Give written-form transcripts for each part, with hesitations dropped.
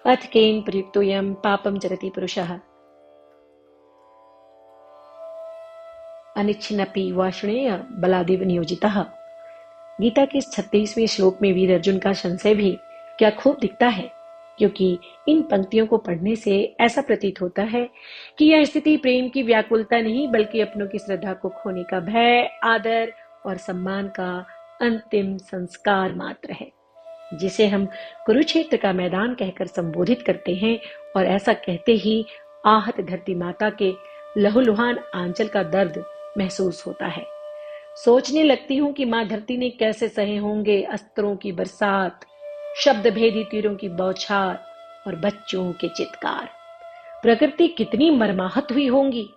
अथ केन प्रयुक्तोऽयं पापं चरति पुरुषः अनिच्छिन्नपि वाषणेय बलादेव नियोजितः। गीता के 36वें श्लोक में वीर अर्जुन का संशय भी क्या खूब दिखता है, क्योंकि इन पंक्तियों को पढ़ने से ऐसा प्रतीत होता है कि यह स्थिति प्रेम की व्याकुलता नहीं बल्कि अपनों की श्रद्धा को खोने का भय, आदर और सम्मान का अंतिम संस्कार मात्र है, जिसे हम कुरुक्षेत्र का मैदान कहकर संबोधित करते हैं। और ऐसा कहते ही आहत धरती माता के लहूलुहान आंचल का दर्द महसूस होता है। सोचने लगती हूँ कि माँ धरती ने कैसे सहे होंगे अस्त्रों की बरसात, शब्द भेदी तीरों की बौछार और बच्चों के चित्कार। प्रकृति कितनी मर्माहत हुई होंगी।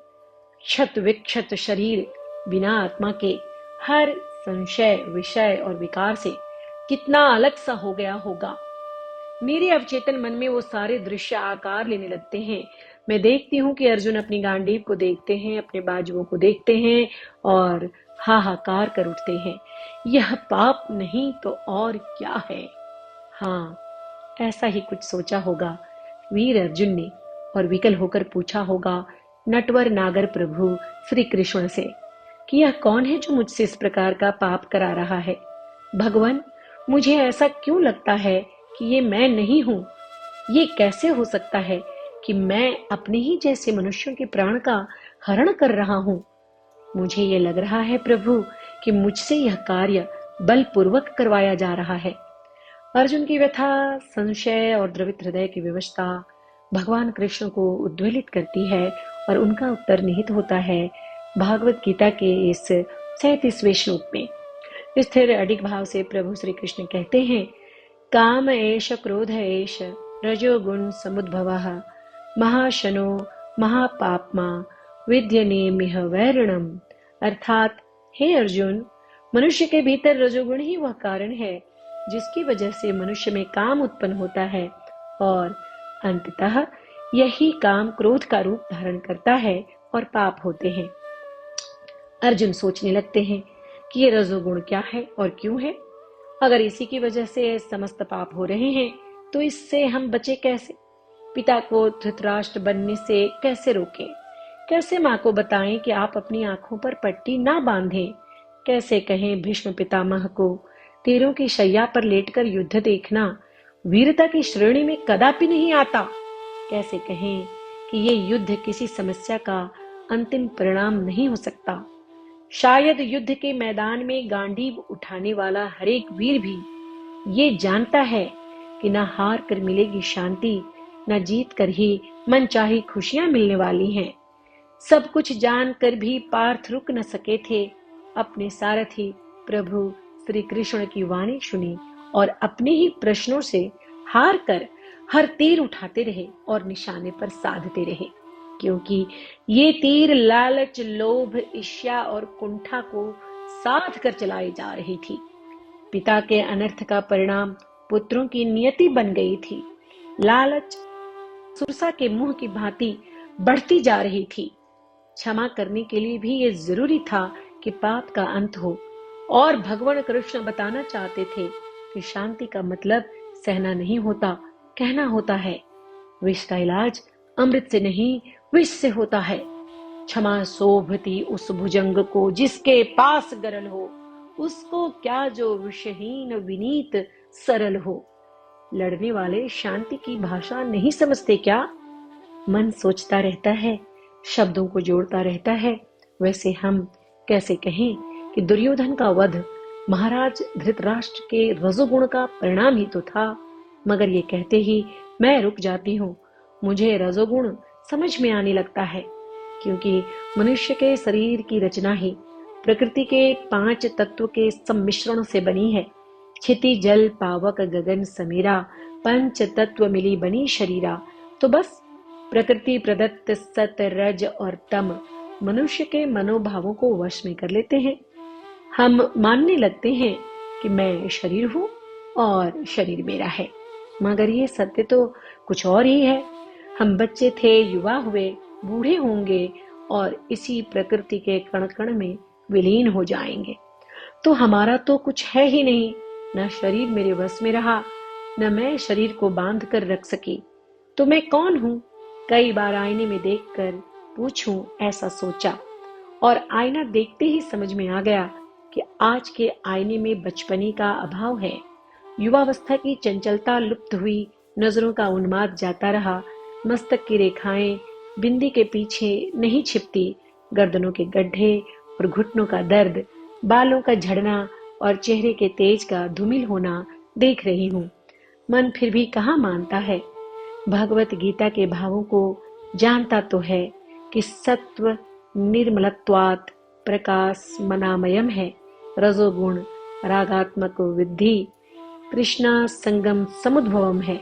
क्षत विक्षत शरीर बिना आत्मा के हर संशय, विषय और विकार से कितना अलग सा हो गया होगा। मेरे अवचेतन मन में वो सारे दृश्य आकार लेने लगते हैं। मैं देखती हूँ कि अर्जुन अपनी गांडीव को देखते हैं, अपने बाजुओं को देखते हैं और हाहाकार कर उठते हैं। यह पाप नहीं तो और क्या है। हाँ, ऐसा ही कुछ सोचा होगा वीर अर्जुन ने और विकल होकर पूछा होगा नटवर नागर प्रभु श्री कृष्ण से कि यह कौन है जो मुझसे इस प्रकार का पाप करा रहा है। भगवान, मुझे ऐसा क्यों लगता है कि ये मैं नहीं हूं। ये कैसे हो सकता है कि मैं अपने ही जैसे मनुष्यों के प्राण का हरण कर रहा हूं। मुझे ये लग रहा है प्रभु कि मुझसे यह कार्य बलपूर्वक करवाया जा रहा है। अर्जुन की व्यथा, संशय और द्रवित हृदय की विवशता भगवान कृष्ण को उद्वेलित करती है और उनका उत्तर निहित होता है भागवत गीता के इस 37वें श्लोक में। स्थिर अडिग भाव से प्रभु श्री कृष्ण कहते हैं, काम एष क्रोध एष रजोगुण समुद्भवः महाशनो महापाप्मा विद्यनेमिह वैरणम। अर्थात हे अर्जुन, मनुष्य के भीतर रजोगुण ही वह कारण है जिसकी वजह से मनुष्य में काम उत्पन्न होता है और अंततः यही काम क्रोध का रूप धारण करता है और पाप होते हैं। अर्जुन सोचने लगते हैं कि ये रजोगुण क्या है और क्यों है। अगर इसी की वजह से समस्त पाप हो रहे हैं तो इससे हम बचे कैसे। पिता को धृतराष्ट्र बनने से कैसे रोकें। कैसे माँ को बताएं कि आप अपनी आंखों पर पट्टी ना बांधें। कैसे कहें भीष्म पितामह को तीरों की शैया पर लेटकर युद्ध देखना वीरता की श्रेणी में कदापि नहीं आता। कैसे कहें कि ये युद्ध किसी समस्या का अंतिम परिणाम नहीं हो सकता। शायद युद्ध के मैदान में गांडीव उठाने वाला हरेक वीर भी ये जानता है कि न हार कर मिलेगी शांति, न जीत कर ही मनचाही खुशियां मिलने वाली हैं। सब कुछ जानकर भी पार्थ रुक न सके थे। अपने सारथी प्रभु श्री कृष्ण की वाणी सुनी और अपने ही प्रश्नों से हार कर हर तीर उठाते रहे और निशाने पर साधते रहे, क्योंकि ये तीर लालच, लोभ, ईर्ष्या और कुंठा को साध कर चलाई जा रही थी। पिता के अनर्थ का परिणाम पुत्रों की नियति बन गई थी। लालच सुरसा के मुंह की भांति बढ़ती जा रही थी। क्षमा करने के लिए भी ये जरूरी था कि पाप का अंत हो। और भगवान कृष्ण बताना चाहते थे कि शांति का मतलब सहना नहीं होता, कहना होता है। विष का इलाज अमृत से नहीं विष से होता है। क्षमा शोभती उस भुजंग को जिसके पास गरल हो, उसको क्या जो विषहीन विनीत सरल हो। लड़ने वाले शांति की भाषा नहीं समझते क्या। मन सोचता रहता है, शब्दों को जोड़ता रहता है। वैसे हम कैसे कहें कि दुर्योधन का वध महाराज धृतराष्ट्र के रजोगुण का परिणाम ही तो था। मगर ये कहते ही मैं रुक जाती हूँ। मुझे रजोगुण समझ में आने लगता है, क्योंकि मनुष्य के शरीर की रचना ही प्रकृति के 5 तत्व के सम्मिश्रण से बनी है। क्षिति जल पावक गगन समीरा 5 तत्व मिली बनी शरीरा। तो बस प्रकृति प्रदत्त सत, रज और तम मनुष्य के मनोभावों को वश में कर लेते हैं। हम मानने लगते हैं कि मैं शरीर हूं और शरीर मेरा है, मगर ये सत्य तो कुछ और ही है। हम बच्चे थे, युवा हुए, बूढ़े होंगे और इसी प्रकृति के कण कण में विलीन हो जाएंगे। तो हमारा तो कुछ है ही नहीं। न शरीर मेरे वश में रहा, न मैं शरीर को बांध कर रख सकी। तो मैं कौन हूँ? कई बार आईने में देखकर पूछूं, ऐसा सोचा, और आईना देखते ही समझ में आ गया कि आज के आईने में बचपनी का अभाव है। युवावस्था की चंचलता लुप्त हुई, नजरों का उन्माद जाता रहा, मस्तक की रेखाएं बिंदी के पीछे नहीं छिपती, गर्दनों के गड्ढे और घुटनों का दर्द, बालों का झड़ना और चेहरे के तेज का धूमिल होना देख रही हूँ। मन फिर भी कहाँ मानता है। भगवत गीता के भावों को जानता तो है कि सत्व निर्मलत्वात् प्रकाश मनामयम है, रजोगुण रागात्मक विद्धि कृष्णा संगम समुद्भवम है,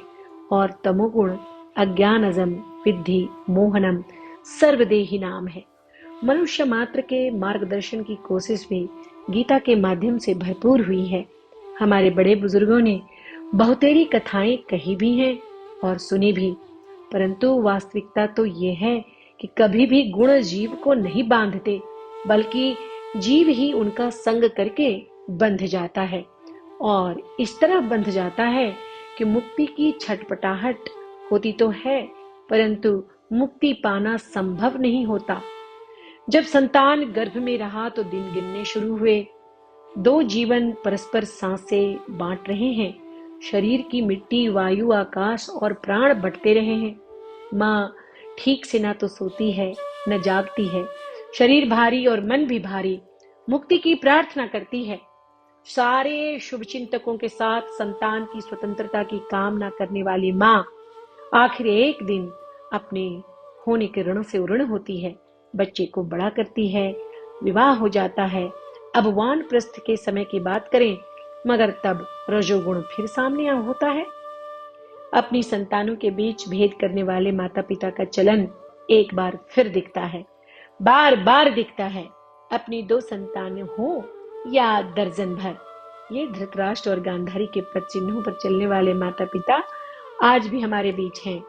और तमोगुण अज्ञानजम विद्धि मोहनम सर्वदेही नाम है। मनुष्य मात्र के मार्गदर्शन की कोशिश भी गीता के माध्यम से भरपूर हुई है। हमारे बड़े बुजुर्गों ने बहुतेरी कथाएं कही भी हैं और सुनी भी, परंतु वास्तविकता तो ये है कि कभी भी गुण जीव को नहीं बांधते, बल्कि जीव ही उनका संग करके बंध जाता है, और इस तरह बंध जाता है कि मुक्ति की छटपटाहट होती तो है, परंतु मुक्ति पाना संभव नहीं होता। जब संतान गर्भ में रहा तो दिन गिनने शुरू हुए। दो जीवन परस्पर सांसें बांट रहे हैं। शरीर की मिट्टी, वायु, आकाश और प्राण बंटते रहे हैं। माँ ठीक से ना तो सोती है न जागती है। शरीर भारी और मन भी भारी, मुक्ति की प्रार्थना करती है। सारे शुभ चिंतकों के साथ संतान की स्वतंत्रता की कामना करने वाली माँ आखिर एक दिन अपने होने के ऋण से उऋण होती है, बच्चे को बड़ा करती है, विवाह हो जाता है। अब वानप्रस्थ के समय की बात करें, मगर तब रजोगुण फिर सामने होता है। अपनी संतानों के बीच भेद करने वाले माता पिता का चलन एक बार फिर दिखता है, बार बार दिखता है। अपनी दो संतानें हो या दर्जन भर, ये धृतराष्ट्र और गांधारी के पद चिन्हों पर चलने वाले माता पिता आज भी हमारे बीच हैं,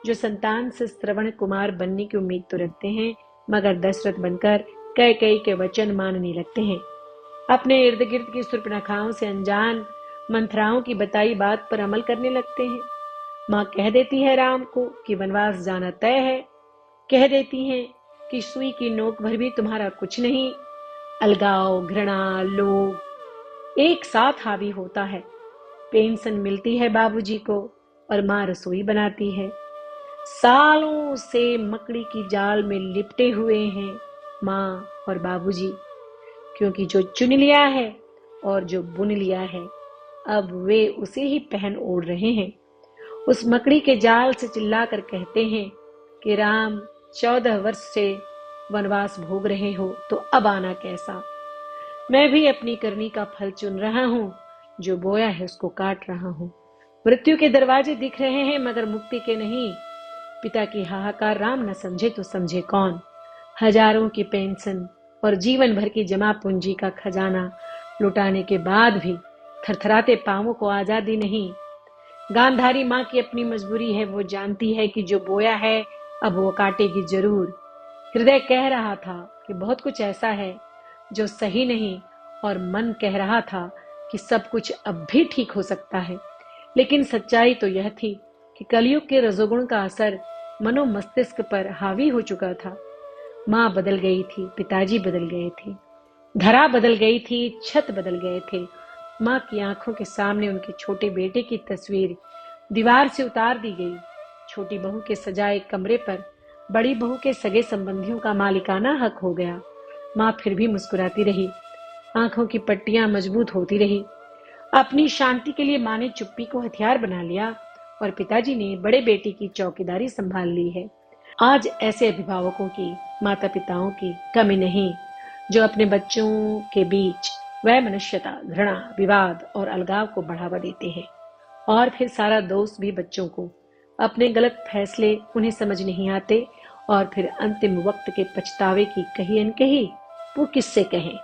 जो संतान से श्रवण कुमार बनने की उम्मीद तो रखते हैं, मगर दशरथ बनकर कैकेयी के वचन मानने लगते हैं। अपने इर्द गिर्द की सुर्पनखाओं से अनजान मंथराओं की बताई बात पर अमल करने लगते हैं। माँ कह देती है राम को कि वनवास जाना तय है, कह देती हैं कि सुई की नोक भर भी तुम्हारा कुछ नहीं। अलगाव, घृणा, लोभ एक साथ हावी होता है। पेंशन मिलती है बाबूजी को और माँ रसोई बनाती है। सालों से मकड़ी की जाल में लिपटे हुए हैं माँ और बाबूजी, क्योंकि जो चुन लिया है और जो बुन लिया है, अब वे उसे ही पहन ओढ़ रहे हैं। उस मकड़ी के जाल से चिल्लाकर कहते हैं कि राम 14 वर्ष से वनवास भोग रहे हो, तो अब आना कैसा। मैं भी अपनी करनी का फल चुन रहा हूँ, जो बोया है उसको काट रहा हूँ। मृत्यु के दरवाजे दिख रहे हैं, मगर मुक्ति के नहीं। पिता की हाहाकार राम न समझे तो समझे कौन। हजारों की पेंशन और जीवन भर की जमा पूंजी का खजाना लुटाने के बाद भी थरथराते पांवों को आजादी नहीं। गांधारी माँ की अपनी मजबूरी है, वो जानती है कि जो बोया है अब वो काटेगी जरूर। हृदय कह रहा था कि बहुत कुछ ऐसा है जो सही नहीं, और मन कह रहा था कि सब कुछ अब भी ठीक हो सकता है। लेकिन सच्चाई तो यह थी कि कलयुग के रजोगुण का असर मनो मस्तिष्क पर हावी हो चुका था। माँ बदल गई थी, पिताजी बदल गए थे, धरा बदल गई थी, छत बदल गए थे। माँ की आंखों के सामने उनके छोटे बेटे की तस्वीर दीवार से उतार दी गई। छोटी बहू के सजाए कमरे पर बड़ी बहू के सगे संबंधियों का मालिकाना हक हो गया। माँ फिर भी मुस्कुराती रही, आंखों की पट्टियां मजबूत होती रही। अपनी शांति के लिए माँ ने चुप्पी को हथियार बना लिया और पिताजी ने बड़े बेटे की चौकीदारी संभाल ली है। आज ऐसे अभिभावकों की, माता पिताओं की कमी नहीं, जो अपने बच्चों के बीच वैमनस्यता, घृणा, विवाद और अलगाव को बढ़ावा देते हैं, और फिर सारा दोष भी बच्चों को। अपने गलत फैसले उन्हें समझ नहीं आते, और फिर अंतिम वक्त के पछतावे की कही अनकही वो किससे कहें।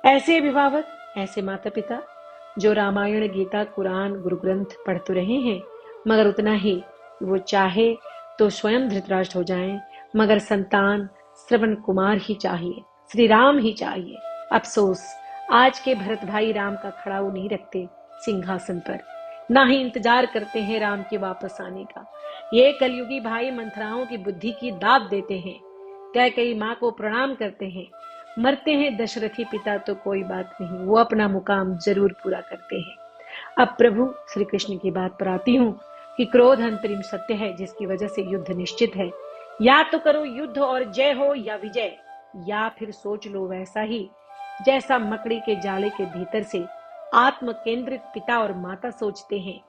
ऐसे अभिभावक, ऐसे माता पिता जो रामायण, गीता, कुरान, गुरु ग्रंथ पढ़ तो रहे हैं, मगर उतना ही वो चाहे तो स्वयं धृतराष्ट्र हो जाएं, मगर संतान श्रवण कुमार ही चाहिए, श्री राम ही चाहिए। अफसोस आज के भरत भाई राम का खड़ाऊ नहीं रखते सिंहासन पर। ना ही इंतजार करते हैं राम के वापस आने का। ये कलयुगी भाई मंथराओं की बुद्धि की दाद देते हैं, कैकेयी माँ को प्रणाम करते हैं। मरते हैं दशरथी पिता तो कोई बात नहीं, वो अपना मुकाम जरूर पूरा करते हैं। अब प्रभु श्री कृष्ण की बात पर आती हूँ कि क्रोध अंतरिम सत्य है, जिसकी वजह से युद्ध निश्चित है। या तो करो युद्ध और जय हो या विजय, या फिर सोच लो वैसा ही जैसा मकड़ी के जाले के भीतर से आत्म केंद्रित पिता और माता सोचते हैं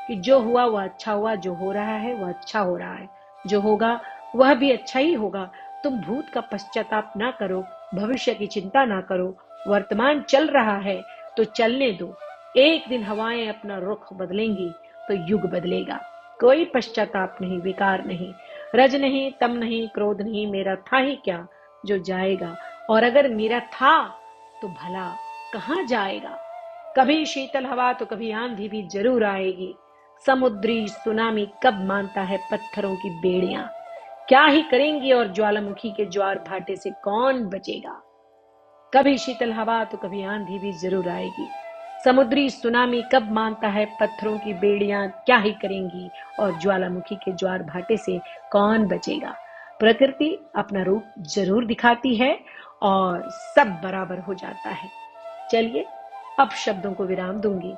कि जो हुआ वह अच्छा हुआ, जो हो रहा है वह अच्छा हो रहा है, जो होगा वह भी अच्छा ही होगा। तुम भूत का पश्चाताप ना करो, भविष्य की चिंता ना करो, वर्तमान चल रहा है तो चलने दो। एक दिन हवाएं अपना रुख बदलेंगी तो युग बदलेगा। कोई पश्चाताप नहीं, विकार नहीं, रज नहीं, तम नहीं, क्रोध नहीं, मेरा था ही क्या जो जाएगा, और अगर मेरा था तो भला कहाँ जाएगा। कभी शीतल हवा तो कभी आंधी भी जरूर आएगी। समुद्री सुनामी कब मानता है पत्थरों की बेड़ियां, क्या ही करेंगी और ज्वालामुखी के ज्वार भाटे से कौन बचेगा। कभी शीतल हवा तो कभी आंधी भी जरूर आएगी। समुद्री सुनामी कब मानता है पत्थरों की बेड़ियां क्या ही करेंगी और ज्वालामुखी के ज्वार भाटे से कौन बचेगा। प्रकृति अपना रूप जरूर दिखाती है और सब बराबर हो जाता है। चलिए अब शब्दों को विराम दूंगी।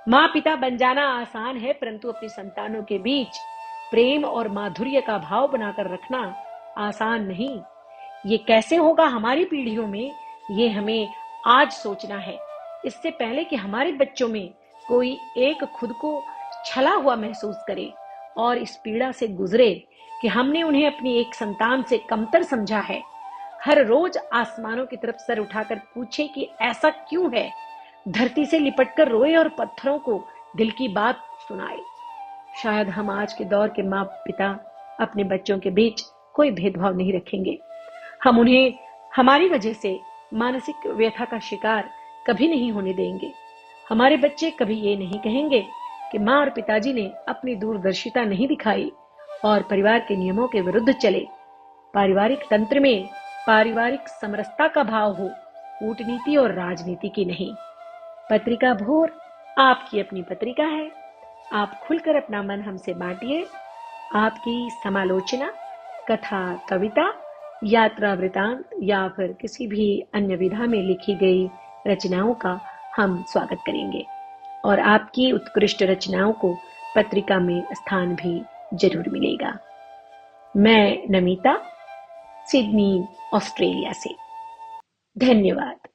माँ पिता बन जाना आसान है, परंतु अपनी संतानों के बीच प्रेम और माधुर्य का भाव बनाकर रखना आसान नहीं। ये कैसे होगा हमारी पीढ़ियों में, ये हमें आज सोचना है, इससे पहले कि हमारे बच्चों में कोई एक खुद को छला हुआ महसूस करे और इस पीड़ा से गुजरे कि हमने उन्हें अपनी एक संतान से कमतर समझा है। हर रोज आसमानों की तरफ सर उठाकर पूछे कि ऐसा क्यों है, धरती से लिपटकर रोए और पत्थरों को दिल की बात सुनाए। शायद हम आज के दौर के माँ पिता अपने बच्चों के बीच कोई भेदभाव नहीं रखेंगे। हम उन्हें हमारी वजह से मानसिक व्यथा का शिकार कभी नहीं होने देंगे। हमारे बच्चे कभी ये नहीं कहेंगे कि माँ और पिताजी ने अपनी दूरदर्शिता नहीं दिखाई और परिवार के नियमों के विरुद्ध चले। पारिवारिक तंत्र में पारिवारिक समरसता का भाव हो, कूटनीति और राजनीति की नहीं। पत्रिका भोर आपकी अपनी पत्रिका है। आप खुलकर अपना मन हमसे बांटिए। आपकी समालोचना, कथा, कविता, यात्रा वृतांत या फिर किसी भी अन्य विधा में लिखी गई रचनाओं का हम स्वागत करेंगे और आपकी उत्कृष्ट रचनाओं को पत्रिका में स्थान भी जरूर मिलेगा। मैं नमिता, सिडनी, ऑस्ट्रेलिया से। धन्यवाद।